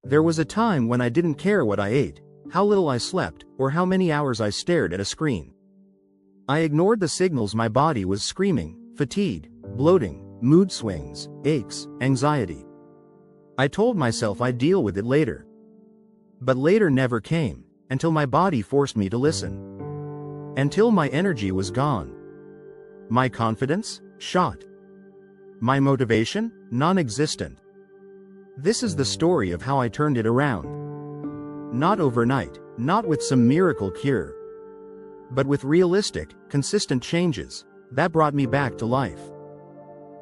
There was a time when I didn't care what I ate, how little I slept, or how many hours I stared at a screen. I ignored the signals my body was screaming: fatigue, bloating, mood swings, aches, anxiety. I told myself I'd deal with it later. But later never came, until my body forced me to listen. Until my energy was gone. My confidence? Shot. My motivation? Non-existent. This is the story of how I turned it around. Not overnight, not with some miracle cure, but with realistic, consistent changes that brought me back to life.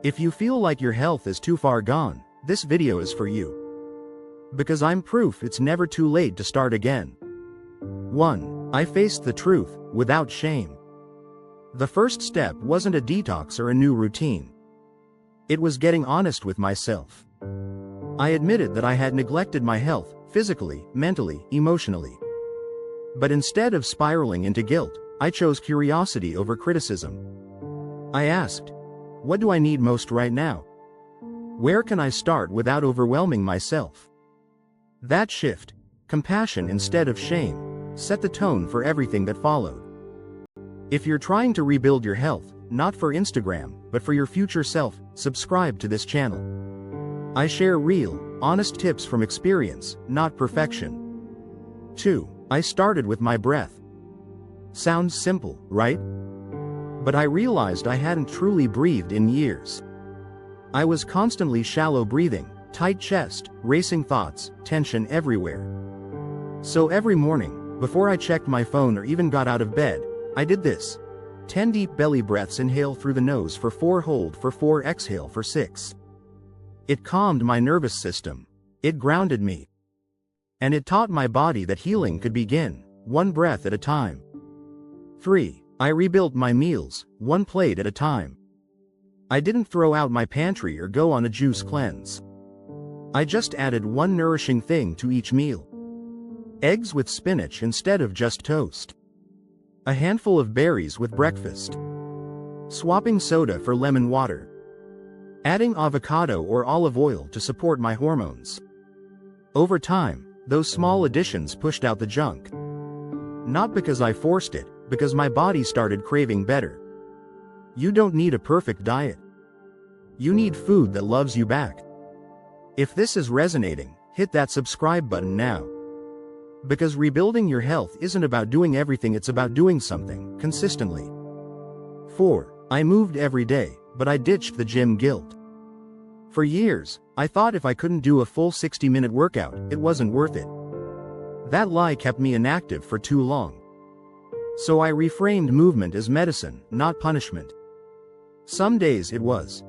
If you feel like your health is too far gone, this video is for you. Because I'm proof it's never too late to start again. 1. I faced the truth, without shame. The first step wasn't a detox or a new routine. It was getting honest with myself. I admitted that I had neglected my health, physically, mentally, emotionally. But instead of spiraling into guilt, I chose curiosity over criticism. I asked, what do I need most right now? Where can I start without overwhelming myself? That shift, compassion instead of shame, set the tone for everything that followed. If you're trying to rebuild your health, not for Instagram, but for your future self, subscribe to this channel. I share real, honest tips from experience, not perfection. 2. I started with my breath. Sounds simple, right? But I realized I hadn't truly breathed in years. I was constantly shallow breathing, tight chest, racing thoughts, tension everywhere. So every morning, before I checked my phone or even got out of bed, I did this. 10 deep belly breaths. Inhale through the nose for 4, hold for 4, exhale for 6. It calmed my nervous system. It grounded me. And it taught my body that healing could begin, one breath at a time. 3. I rebuilt my meals, one plate at a time. I didn't throw out my pantry or go on a juice cleanse. I just added one nourishing thing to each meal. Eggs with spinach instead of just toast. A handful of berries with breakfast. Swapping soda for lemon water. Adding avocado or olive oil to support my hormones. Over time, those small additions pushed out the junk. Not because I forced it, because my body started craving better. You don't need a perfect diet. You need food that loves you back. If this is resonating, hit that subscribe button now. Because rebuilding your health isn't about doing everything, it's about doing something, consistently. 4. I moved every day, but I ditched the gym guilt. For years, I thought if I couldn't do a full 60-minute workout, it wasn't worth it. That lie kept me inactive for too long. So I reframed movement as medicine, not punishment. Some days it was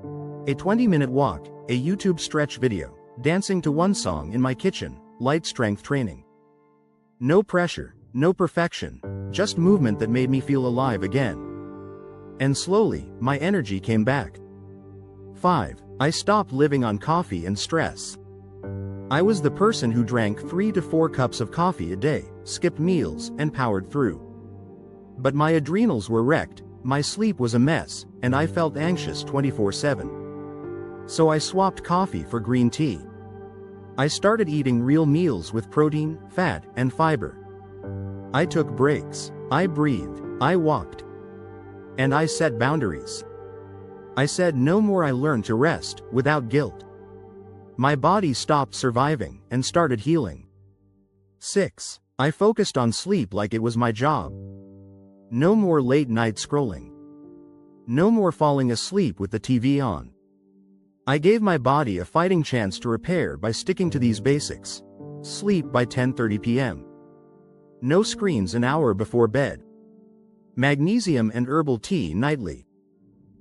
a 20-minute walk, a YouTube stretch video, dancing to one song in my kitchen, light strength training. No pressure, no perfection, just movement that made me feel alive again. And slowly, my energy came back. 5. I stopped living on coffee and stress. I was the person who drank 3 to 4 cups of coffee a day, skipped meals, and powered through. But my adrenals were wrecked, my sleep was a mess, and I felt anxious 24/7. So I swapped coffee for green tea. I started eating real meals with protein, fat, and fiber. I took breaks, I breathed, I walked. And I set boundaries. I said no more. I learned to rest, without guilt. My body stopped surviving, and started healing. 6. I focused on sleep like it was my job. No more late night scrolling. No more falling asleep with the TV on. I gave my body a fighting chance to repair by sticking to these basics. Sleep by 10:30 p.m. No screens an hour before bed. Magnesium and herbal tea nightly.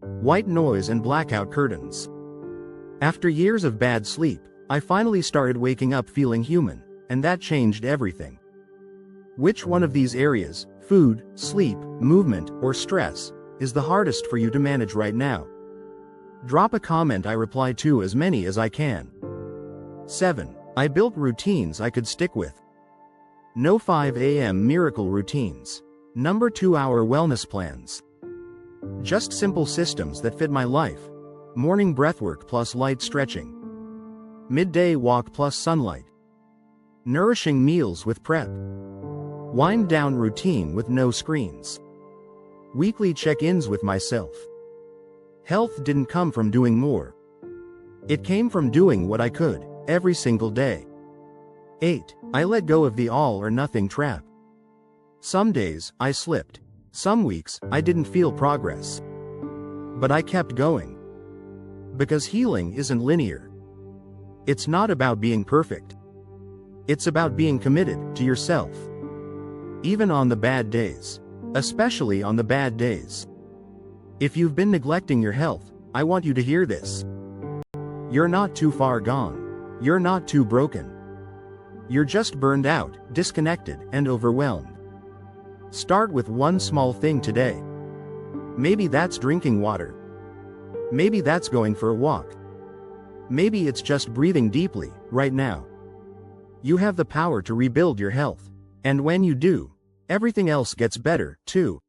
White noise and blackout curtains. After years of bad sleep, I finally started waking up feeling human, and that changed everything. Which one of these areas, food, sleep, movement, or stress, is the hardest for you to manage right now? Drop a comment. I reply to as many as I can. 7. I built routines I could stick with. No 5 a.m. miracle routines. Number 2-hour wellness plans. Just simple systems that fit my life. Morning breathwork plus light stretching. Midday walk plus sunlight. Nourishing meals with prep. Wind down routine with no screens. Weekly check-ins with myself. Health didn't come from doing more. It came from doing what I could, every single day. 8. I let go of the all or nothing trap. Some days, I slipped. Some weeks, I didn't feel progress. But I kept going. Because healing isn't linear. It's not about being perfect. It's about being committed to yourself. Even on the bad days. Especially on the bad days. If you've been neglecting your health, I want you to hear this. You're not too far gone. You're not too broken. You're just burned out, disconnected, and overwhelmed. Start with one small thing today. Maybe that's drinking water. Maybe that's going for a walk. Maybe it's just breathing deeply, right now. You have the power to rebuild your health. And when you do, everything else gets better, too.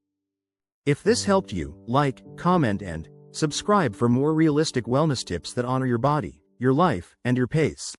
If this helped you, like, comment, and subscribe for more realistic wellness tips that honor your body, your life, and your pace.